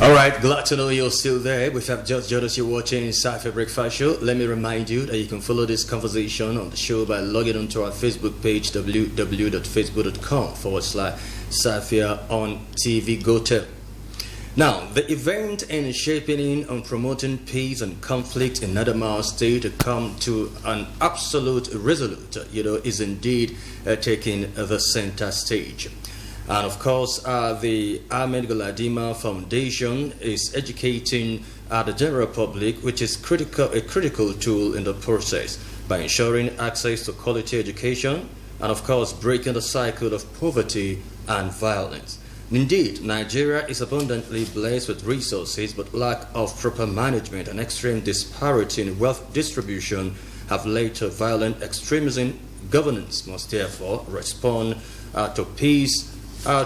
All right, glad to know you're still there. If you have just joined us, you're watching Safiya Breakfast Show. Let me remind you that you can follow this conversation on the show by logging onto our Facebook page, www.facebook.com/Safiya on TV Gotel. Now, the event in shaping on promoting peace and conflict in Adamawa State to come to an absolute resolute, is indeed taking the center stage. And of course, the AHMED GALADIMA Foundation is educating the general public, which is a critical tool in the process, by ensuring access to quality education and, of course, breaking the cycle of poverty and violence. Indeed, Nigeria is abundantly blessed with resources, but lack of proper management and extreme disparity in wealth distribution have led to violent extremism. Governance must therefore respond to peace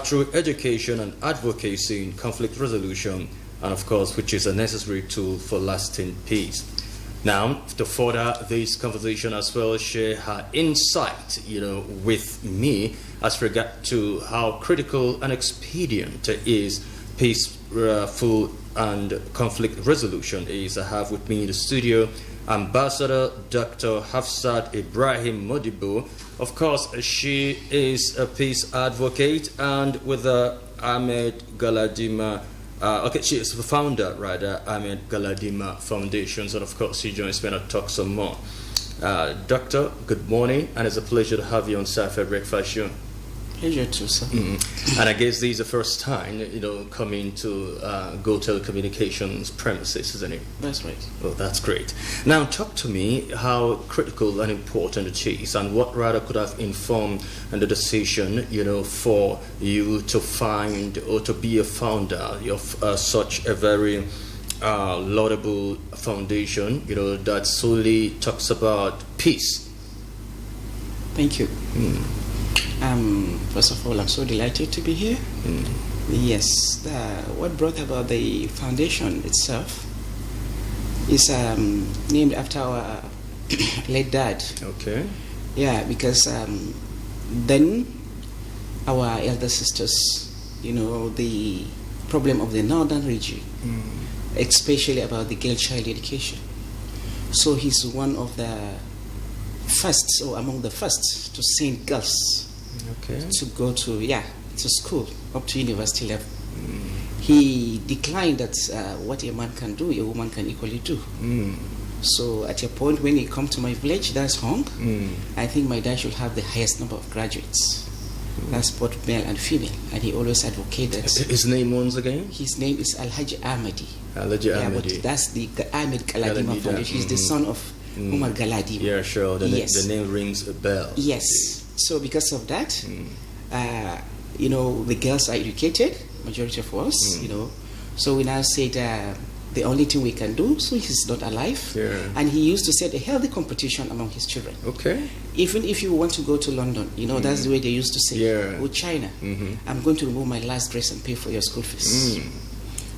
through education and advocacy in conflict resolution, and of course, which is a necessary tool for lasting peace. Now, to further this conversation as well, share her insight, with me as regard to how critical and expedient is peaceful and conflict resolution is. I have with me in the studio Ambassador Dr. HAPHSAT Ibrahim Modibbo. Of course, she is a peace advocate, and with the AHMED GALADIMA, she is the founder, AHMED GALADIMA Foundation. So, of course, she joins me and talk some more. Doctor, good morning, and it's a pleasure to have you on Safiya Breakfast Show. Pleasure too, sir. And I guess this is the first time, coming to Go Telecommunications premises, isn't it? That's right. Oh, that's great. Now, talk to me how critical and important it is, and what rather could have informed the decision, for you to find or to be a founder of such a very laudable foundation, that solely talks about peace. Thank you. First of all, I'm so delighted to be here. Yes, what brought about the foundation itself is named after our late dad. Okay. Yeah, because then our elder sisters, the problem of the northern region, especially about the girl child education. So he's one of the first, or among the first, to send girls to go to school up to university level. He declined that what a man can do, a woman can equally do. So at a point when he come to my village, that's home, I think my dad should have the highest number of graduates. That's both male and female, and he always advocated. His name once again? His name is Alhaji Ahmadi. Alhaji Ahmadi. But that's the AHMED GALADIMA Foundation. He's the son of Umar Galadima. Yeah, sure. The name rings a bell. Yes. So because of that, the girls are educated, majority of us, So we now said the only thing we can do, so he's not alive. Yeah. And he used to set a healthy competition among his children. Okay. Even if you want to go to London, that's the way they used to say, or China, I'm going to remove my last dress and pay for your school fees.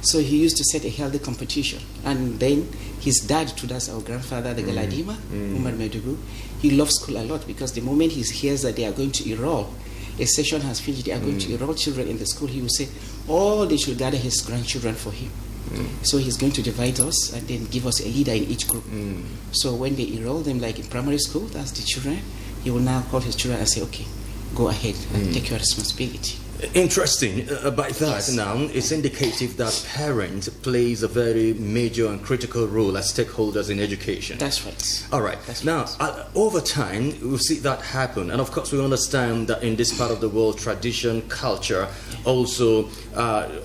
So he used to set a healthy competition. And then his dad, too, that's our grandfather, the Galadima, Umar Modibbo, he loves school a lot, because the moment he hears that they are going to enroll, a session has finished, they are going to enroll children in the school, he will say, they should gather his grandchildren for him. So he's going to divide us and then give us a leader in each group. So when they enroll them, like in primary school, that's the children, he will now call his children and say, okay, go ahead and take your responsibility. Interesting. By that, now, it's indicative that parent plays a very major and critical role as stakeholders in education. That's right. All right. Over time, we'll see that happen. And of course, we understand that in this part of the world, tradition, culture also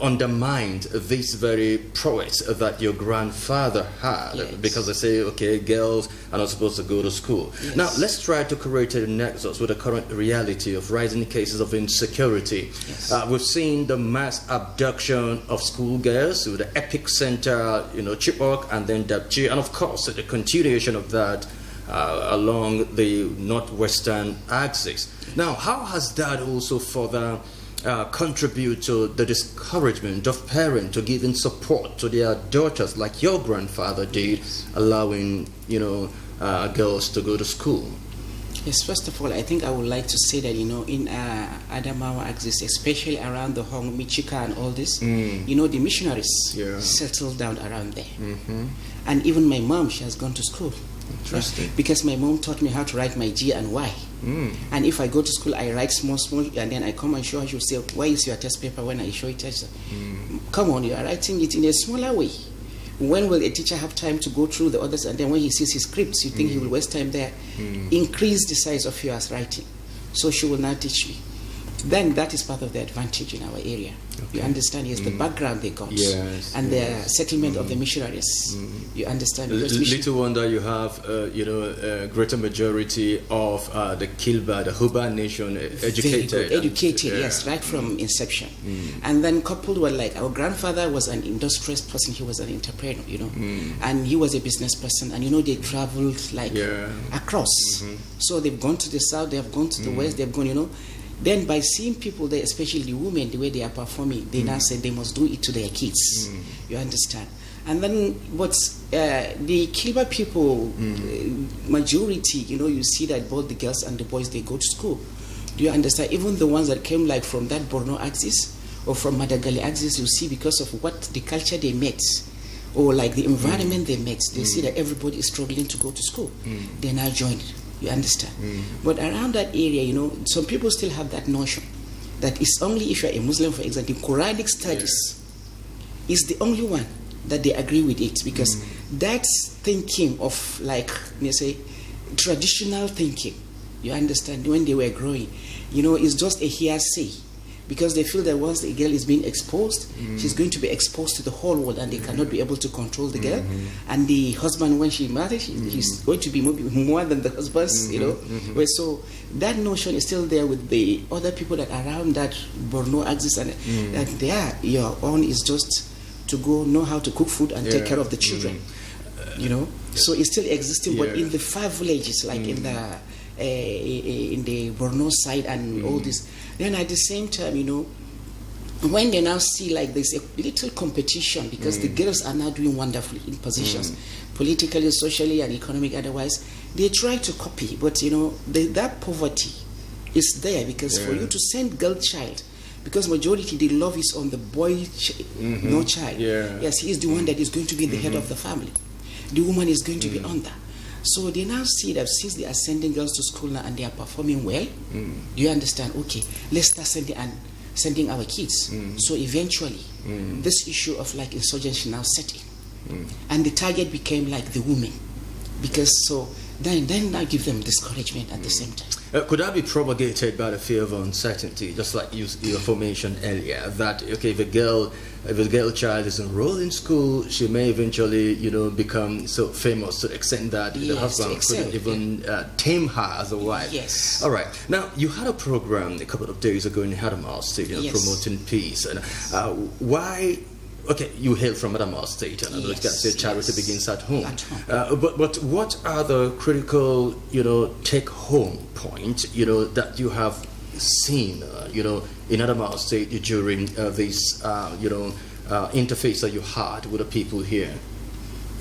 undermined this very prowess that your grandfather had. Yes. Because they say, okay, girls are not supposed to go to school. Yes. Now, let's try to create a nexus with the current reality of rising cases of insecurity. Yes. We've seen the mass abduction of schoolgirls with the epicenter, Chibok and then Dapchi, and of course the continuation of that along the northwestern axis. Now, how has that also further contribute to the discouragement of parents to giving support to their daughters, like your grandfather did, allowing girls to go to school? Yes, first of all, I think I would like to say that, in Adamawa axis, especially around the Hong, Michika and all this, the missionaries settled down around there. And even my mom, she has gone to school. Interesting. Because my mom taught me how to write my G and Y. And if I go to school, I write small, and then I come and show her. She will say, why is your test paper? When I show it, I say, come on, you are writing it in a smaller way. When will a teacher have time to go through the others? And then when he sees his scripts, you think he will waste time there. Increase the size of your writing. So she will now teach me. Then that is part of the advantage in our area. Okay. You understand? Yes, the background they got. Yes, and the settlement of the missionaries. You understand? Little wonder you have, a greater majority of the Kilba, the Huba nation, educated. Educated, yes, right from inception. And then coupled with, like, our grandfather was an industrious person. He was an entrepreneur, and he was a business person. And, they traveled, like, across. So they've gone to the south, they have gone to the west, they've gone, Then by seeing people there, especially the women, the way they are performing, they now say they must do it to their kids. You understand? And then what's the Kilba people, majority, you see that both the girls and the boys, they go to school. Do you understand? Even the ones that came like from that Borno axis or from Madagali axis, you see because of what the culture they met or like the environment they met, they see that everybody is struggling to go to school. They now join it. You understand? But around that area, some people still have that notion that it's only if you're a Muslim, for example, Quranic studies is the only one that they agree with it, because that's thinking of, like, say, traditional thinking. You understand? When they were growing, it's just a hearsay, because they feel that once the girl is being exposed, she's going to be exposed to the whole world, and they cannot be able to control the girl. And the husband, when she marries, he's going to be more than the husband's, So that notion is still there with the other people that are around that Borno axis, and that your own is just to go know how to cook food and take care of the children. So it's still existing, but in the far villages, like in the Borno side and all this. Then at the same time, when they now see like there's a little competition, because the girls are now doing wonderfully in positions, politically, socially, and economic otherwise, they try to copy, but that poverty is there, because for you to send girl child, because majority the love is on the boy, no child. Yes, he is the one that is going to be the head of the family. The woman is going to be under. So they now see that since they are sending girls to school now and they are performing well, do you understand? Okay, let's start sending our kids. So eventually, this issue of like insurgency now set in. And the target became like the women. Because so then I give them discouragement at the same time. Could that be propagated by the fear of uncertainty, just like your formation earlier, that okay, if a girl child is enrolled in school, she may eventually become so famous to the extent that the husband couldn't even tame her as a wife. Yes. All right. Now, you had a program a couple of days ago in Adamawa State, promoting peace, and why? Okay, you hail from Adamawa State, and you can say charity begins at home. But what are the critical, take-home points, that you have seen, in Adamawa State during this, interface that you had with the people here?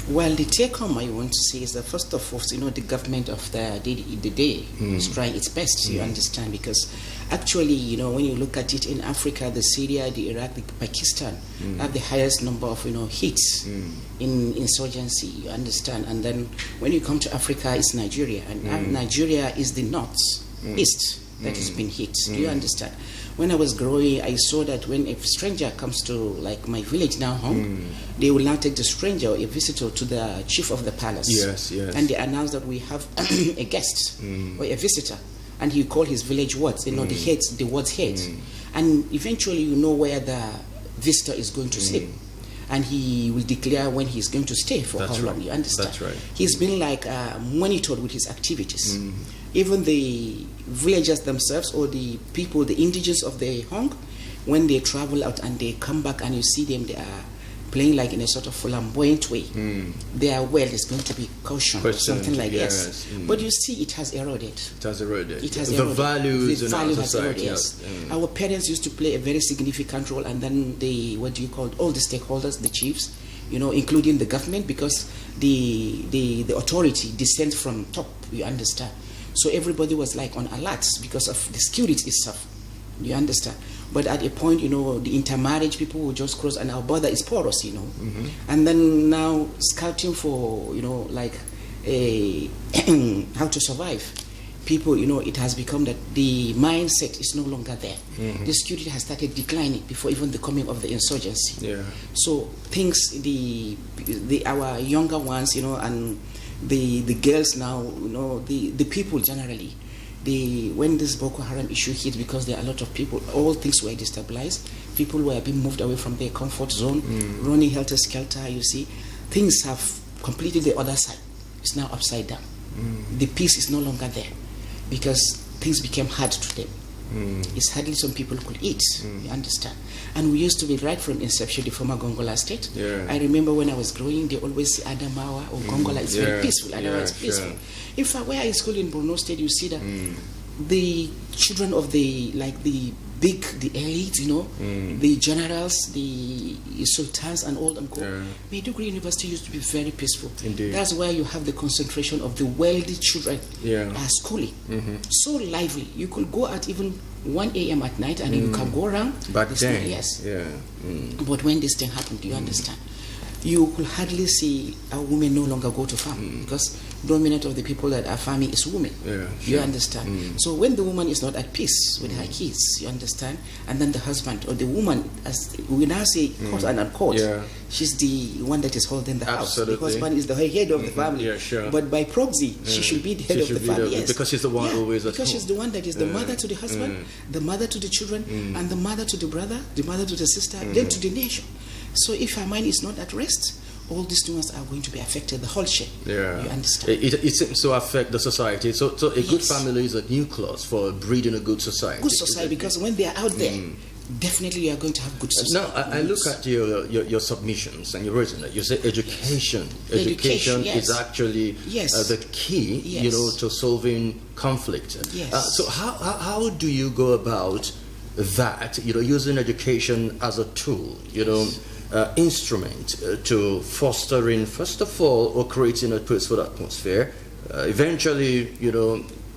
Well, the take-home I want to say is that first of all, the government of the day is trying its best. You understand, because actually, when you look at it in Africa, the Syria, the Iraq, the Pakistan have the highest number of hits in insurgency. You understand, and then when you come to Africa, it's Nigeria, and Nigeria is the northeast that has been hit. Do you understand? When I was growing, I saw that when a stranger comes to like my village now home, they will now take the stranger or a visitor to the chief of the palace. Yes. And they announce that we have a guest or a visitor, and he call his village words. The words heads, and eventually where the visitor is going to sleep. And he will declare when he's going to stay for how long. You understand? That's right. He's been like monitored with his activities. Even the villagers themselves, or the people, the indigenous of the Hong, when they travel out and they come back and you see them, they are playing like in a sort of flamboyant way. They are there's going to be caution or something like this. But you see, it has eroded. It has eroded. The values in our eroded, society. yes. Our parents used to play a very significant role, and then all the stakeholders, the chiefs, including the government, because the authority descends from top. You understand. So everybody was like on alert because of the security itself. You understand? But at a point, the intermarriage, people will just cross, and our border is porous, And then now scouting for, like how to survive. People, it has become that the mindset is no longer there. The security has started declining before even the coming of the insurgency. Yeah. So things, our younger ones, and the girls now, the people generally, when this Boko Haram issue hit, because there are a lot of people, all things were destabilized. People were being moved away from their comfort zone, running helter-skelter, you see. Things have completely the other side. It's now upside down. The peace is no longer there because things became hard to them. It's hardly some people could eat, you understand. And we used to be right from inception, the former Gongola state. Yeah. I remember when I was growing, they always say Adamawa or Gongola is very peaceful. Adamawa is peaceful. Sure. In fact, where I school in Borno State, you see that the children of the elite, the generals, the sultans and all them go. Maiduguri University used to be very peaceful. Indeed. That's where you have the concentration of the wealthy children schooling. So lively. You could go at even 1 a.m. at night and you can go around. Back then. Yes. Yeah. But when this thing happened, do you understand? You could hardly see a woman no longer go to farm because dominant of the people that are farming is women. Yeah, you understand? So when the woman is not at peace with her kids, you understand? And then the husband or the woman, as we now say, quote and unquote, she's the one that is holding the house. The husband is the head of the family. Yeah, sure. But by proxy, she should be the head of the family. Yes. Because she's the one always at home. Because she's the one that is the mother to the husband, the mother to the children, and the mother to the brother, the mother to the sister, then to the nation. So if her mind is not at rest, all these things are going to be affected, the whole shape. Yeah. You understand? It seems to affect the society. So a good family is a nucleus for breeding a good society. Good society, because when they are out there, definitely you are going to have good society. Now, I look at your submissions and your written. You say education. Education is actually the key, to solving conflict. Yes. So how do you go about that? Using education as a tool. Instrument to fostering, first of all, or creating a peaceful atmosphere, eventually,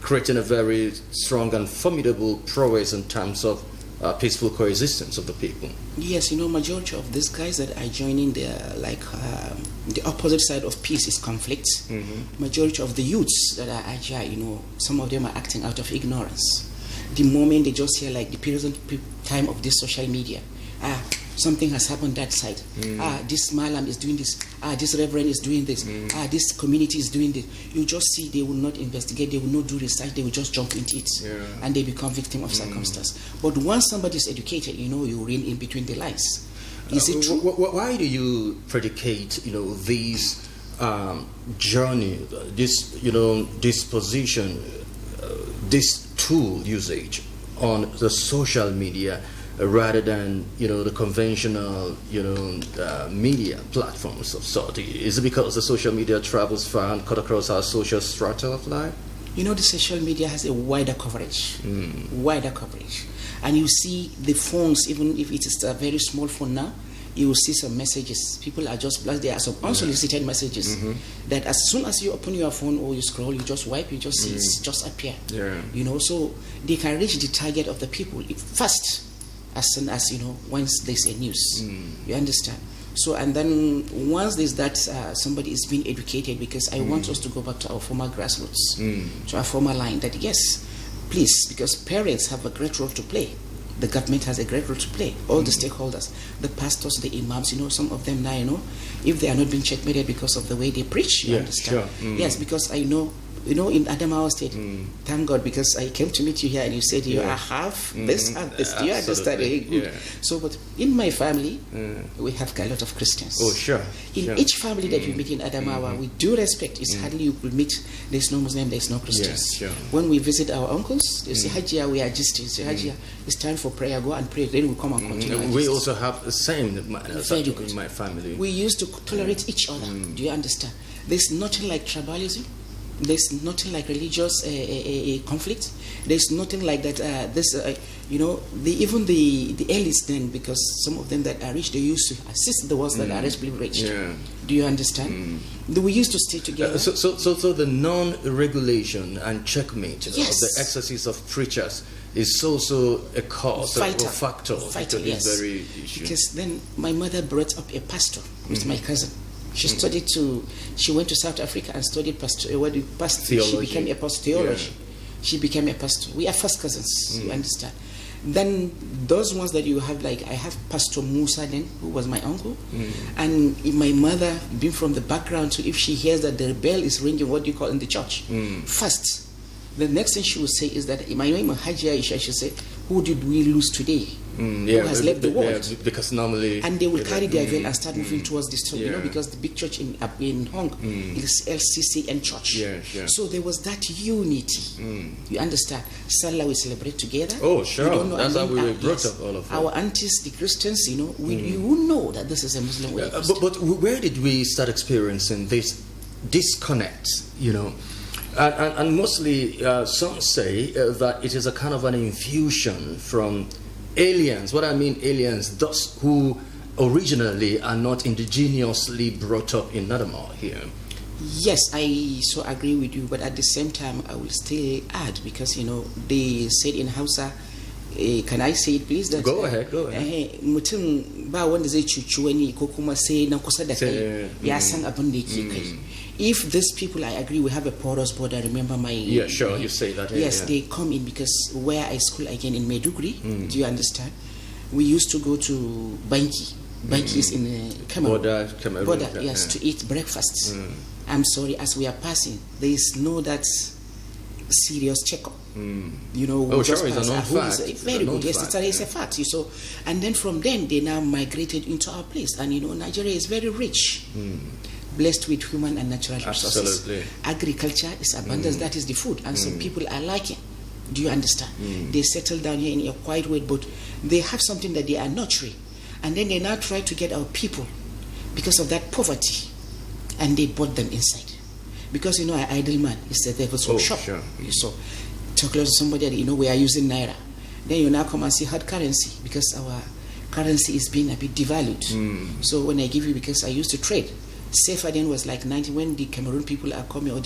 creating a very strong and formidable prowess in terms of peaceful coexistence of the people. Yes, majority of these guys that are joining the opposite side of peace is conflict. Majority of the youths that are agile, some of them are acting out of ignorance. The moment they just hear like the present time of this social media, something has happened that side. This Malam is doing this. This Reverend is doing this. This community is doing this. You just see they will not investigate. They will not do research. They will just jump into it, and they become victim of circumstance. But once somebody is educated, you read in between the lines. Is it true? Why do you predicate, these journey, this position, this tool usage on the social media? Rather than the conventional media platforms of sort? Is it because the social media travels far and cut across our social strata of life? The social media has a wider coverage, and you see the phones. Even if it is a very small phone now, you will see some messages. People are just blessed. There are some unsolicited messages that as soon as you open your phone or you scroll, you just wipe, you just see it just appear. So they can reach the target of the people fast. As soon as once there's a news, you understand. So and then once there's that, somebody is being educated, because I want us to go back to our former grassroots, to our former line. That yes, please, because parents have a great role to play. The government has a great role to play. All the stakeholders, the pastors, the imams, some of them now, if they are not being checkmated because of the way they preach, you understand. Yes, because I know. In Adamawa State, thank God, because I came to meet you here and you said you are half this, half this. Do you understand? Good. So, but in my family, we have a lot of Christians. Oh, sure. In each family that you meet in Adamawa, with due respect, it's hardly you will meet, there's no Muslim, there's no Christians. When we visit our uncles, they say, Hajia, we are just, Hajia, it's time for prayer, go and pray, then we come and continue. We also have the same in my family. We used to tolerate each other. Do you understand? There's nothing like tribalism. There's nothing like religious conflict. There's nothing like that. You know, even the elites then, because some of them that are rich, they used to assist the ones that are relatively rich. Yeah. Do you understand? We used to stay together. So the non-regulation and checkmate of Yes. the excesses of preachers is also a cause or factor to yes. this very issue. Because then my mother brought up a pastor with my cousin. She she went to South Africa and studied theology. She became a pastor, theology. Yeah. She became a pastor. We are first cousins, you understand. Then those ones that you have, like I have Pastor Musa then, who was my uncle, and my mother, being from the background, so if she hears that the bell is ringing, what do you call in the church? First, the next thing she would say is that my name Hajia Isha, she said, who did we lose today? Who has left the world? Yeah, because normally, and they will carry their veil and start moving towards this church, you know, because the big church in Hong is LCCN church. Yeah. So there was that unity. You understand? Salah we celebrate together. Oh, sure. We don't know, that's how we were brought yes, up, all of them. Our aunties, the Christians, you know, you know that this is a Muslim way. But where did we start experiencing this disconnect, you know? And mostly some say that it is a kind of an infusion from aliens. What I mean aliens, those who originally are not indigenously brought up in Nadama here. Yes, I so agree with you, but at the same time I will still add, because you know they said in Hausa, can I say it please? That, go ahead. Mutum ba wanda zai cuci wani ko kuma sai na kusa da kai ya san abin da yake kai. If these people, I agree, we have a porous border. Remember my... Yeah, sure, you say that. Yes, yeah. They come in because where I school again in Maiduguri, do you understand? We used to go to Banki. Banki is in Cameroon. Border, yes, to eat breakfast. I'm sorry, as we are passing, there is no that serious checkup. You know, oh, sure, it's a non-fact. Very good, yes, it's a fact. So, and then from then, they now migrated into our place. And you know, Nigeria is very rich. Blessed with human and natural resources. Absolutely. Agriculture is abundance, that is the food, and some people are liking. Do you understand? They settle down here in a quiet way, but they have something that they are nurturing, and then they now try to get our people because of that poverty, and they bought them inside. Because you know, an idle man is the devil's shop. Sure. So talk close to somebody that you know we are using naira, then you now come and see hard currency, because our currency is being a bit devalued. So when I give you, because I used to trade, safer then was like 90 when the Cameroon people are coming, or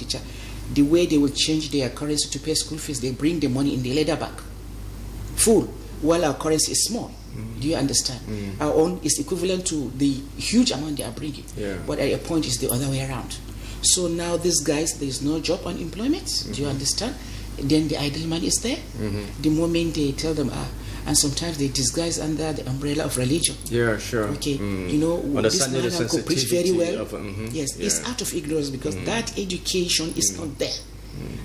the way they will change their currency to pay school fees, they bring the money in the leather bag full, while our currency is small. Do you understand? Our own is equivalent to the huge amount they are bringing. But at a point it's the other way around. So now these guys, there is no job, unemployment. Do you understand? Then the idle man is there. The moment they tell them, and sometimes they disguise under the umbrella of religion. Yeah, sure. Okay, you know, this man could preach very well. Yes, it's out of ignorance, because that education is not there.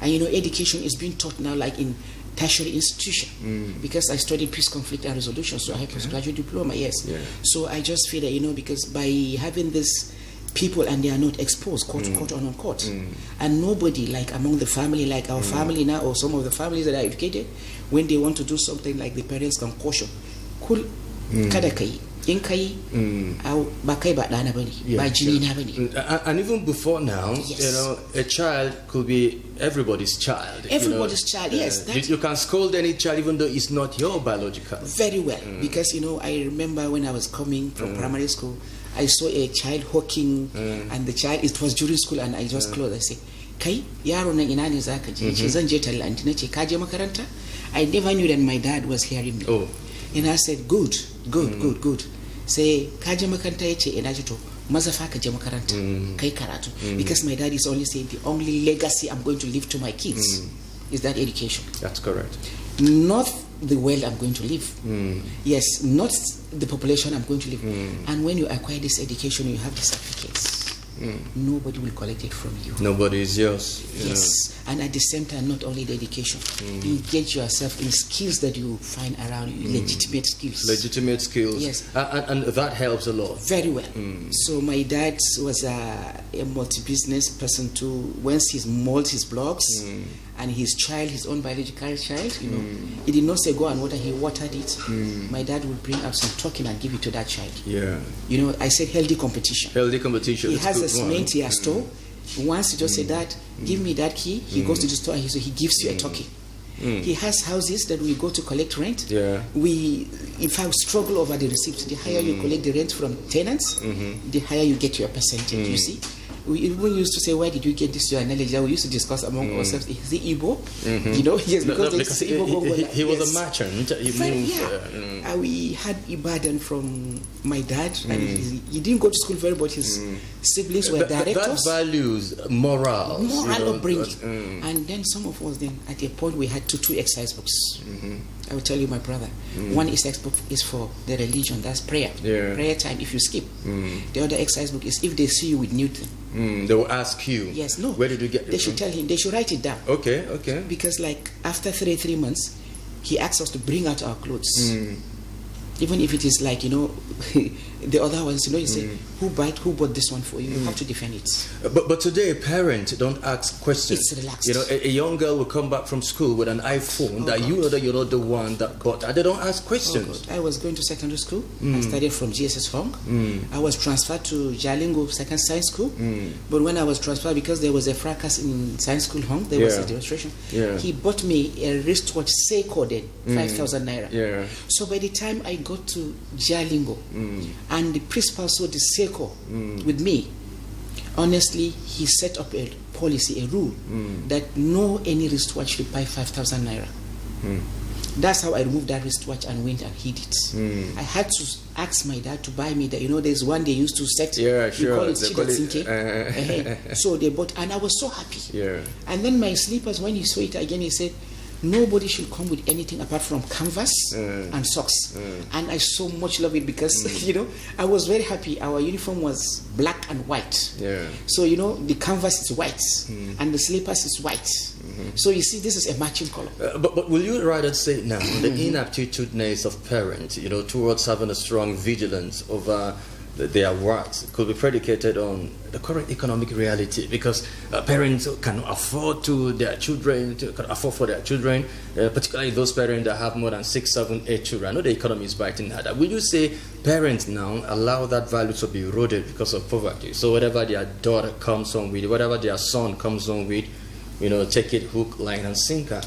And you know, education is being taught now like in tertiary institution. Because I studied peace, conflict, and resolution, so I have postgraduate diploma. Yes. So I just feel that, you know, because by having this people and they are not exposed, quote or non-quote, and nobody, like among the family, like our family now, or some of the families that are educated, when they want to do something, like the parents can caution, kul kada kai, in kai ba kai ba dana bane, ba jini na bane. And even before now, you know, a child could be everybody's child. Everybody's child, yes. You can scold any child even though it's not your biological. Very well, because you know, I remember when I was coming from primary school, I saw a child hawking, and the child, it was during school, and I just closed. I say, kai yaro nan ina ne zaka je? Ce zan je talla, anti nace ka je makaranta? I never knew that my dad was hearing me. And I said, good. Say ka je makaranta? Yace ina je. To maza fa ka je makaranta, kai karatu. Because my dad is only saying the only legacy I'm going to leave to my kids is that education. That's correct. Not the world I'm going to live. Yes, not the population I'm going to live. And when you acquire this education, you have the certificates. Nobody will collect it from you. Nobody is yours. Yes. And at the same time, not only the education, engage yourself in skills that you find around you, legitimate skills. Legitimate skills. Yes. And that helps a lot. Very well. So my dad was a multi-business person too. Once he molds his blocks, and his child, his own biological child, you know, he did not say go and water, he watered it. My dad would bring up some token and give it to that child. Yeah. You know, I said healthy competition. Healthy competition. He has a cement he has store. Once you just say that, give me that key, he goes to the store and he gives you a token. He has houses that we go to collect rent. Yeah. We, in fact, struggle over the receipts. The higher you collect the rent from tenants, the higher you get your percentage. You see, we even used to say, "Why did you get this your analogy?" We used to discuss among ourselves. Is he Igbo? You know, yes, because he was a merchant. We had Ibadan from my dad, and he didn't go to school very, but his siblings were directors. That values moral upbringing. And then some of us, then at a point, we had two exercise books. I will tell you, my brother. One exercise book is for the religion, that's prayer. Prayer time if you skip. The other exercise book is if they see you with Newton. They will ask you. Yes, no. Where did you get? They should tell him. They should write it down. Okay. Because like after 3 months, he asks us to bring out our clothes. Even if it is like, the other ones, you say, who bought this one for you? You have to defend it. But today, parents don't ask questions. It's relaxed. A young girl will come back from school with an iPhone that you know that you're not the one that bought. They don't ask questions. I was going to secondary school. I studied from GSS Hong. I was transferred to Jalingo Second Science School. But when I was transferred, because there was a fracas in Science School Hong, there was a demonstration. He bought me a wristwatch Seiko then, 5,000 naira. So by the time I got to Jalingo, and the principal saw the Seiko with me, honestly, he set up a policy, a rule, that no any wristwatch should buy 5,000 naira. That's how I removed that wristwatch and went and hid it. I had to ask my dad to buy me that. There's one they used to set. Call it so they bought, and I was so happy. And then my slippers, when he saw it again, he said, nobody should come with anything apart from canvas and socks. And I so much love it because, I was very happy. Our uniform was black and white. So, the canvas is white and the slippers is white. So, you see, this is a matching color. But will you rather say now the inaptitudeness of parents, towards having a strong vigilance over their works could be predicated on the current economic reality, because parents can afford for their children, particularly those parents that have more than 6, 7, 8 children. I know the economy is biting harder. Will you say parents now allow that value to be eroded because of poverty? So whatever their daughter comes on with, whatever their son comes on with, take it hook, line, and sinker.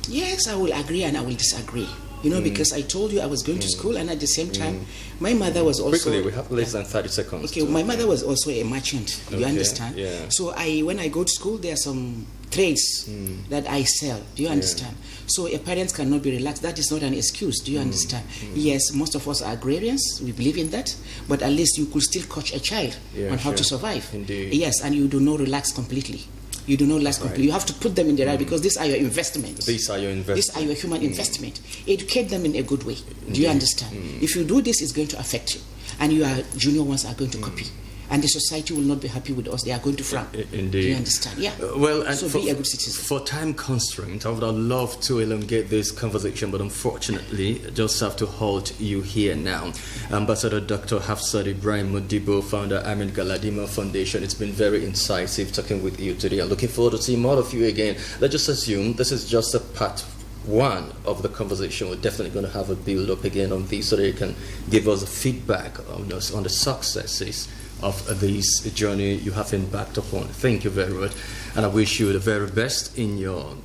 Yes, I will agree and I will disagree. Because I told you I was going to school, and at the same time, my mother was also... Quickly, we have less than 30 seconds. Okay, my mother was also a merchant, you understand? So when I go to school, there are some trades that I sell, do you understand? So a parent cannot be relaxed. That is not an excuse, do you understand? Yes, most of us are agrarians, we believe in that, but at least you could still coach a child on how to survive. Indeed. Yes, and you do not relax completely. You do not last completely. You have to put them in the right, because these are your investments. These are your investments. These are your human investment. Educate them in a good way. Do you understand? If you do this, it's going to affect you. And your junior ones are going to copy. And the society will not be happy with us. They are going to frown. Indeed. Do you understand? Yeah. And so be a good citizen. For time constraint, I would have loved to elongate this conversation, but unfortunately, I just have to halt you here now. Ambassador Dr. HAPHSAT Ibrahim Modibbo, founder AHMED GALADIMA Foundation. It's been very incisive talking with you today. I'm looking forward to seeing more of you again. Let's just assume this is just a part one of the conversation. We're definitely going to have a build up again on this, so that you can give us feedback on the successes of this journey you have embarked upon. Thank you very much, and I wish you the very best in your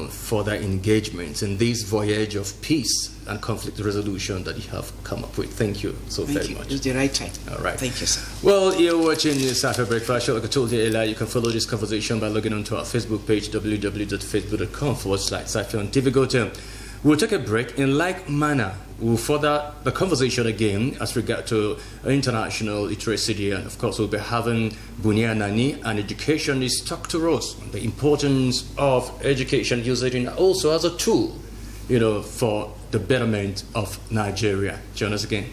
further engagements in this voyage of peace and conflict resolution that you have come up with. Thank you very much. It's the right time. All right. Thank you, sir. Well, you're watching the Safiya Breakfast Show. Like I told you earlier, you can follow this conversation by logging onto our Facebook page, www.facebook.com/Safiya on TV Go. We'll take a break. In like manner, we'll further the conversation again as regard to international literacy, and of course we'll be having Bunia Nani, an educationist, talk to us on the importance of education, using it also as a tool, for the betterment of Nigeria. Join us again.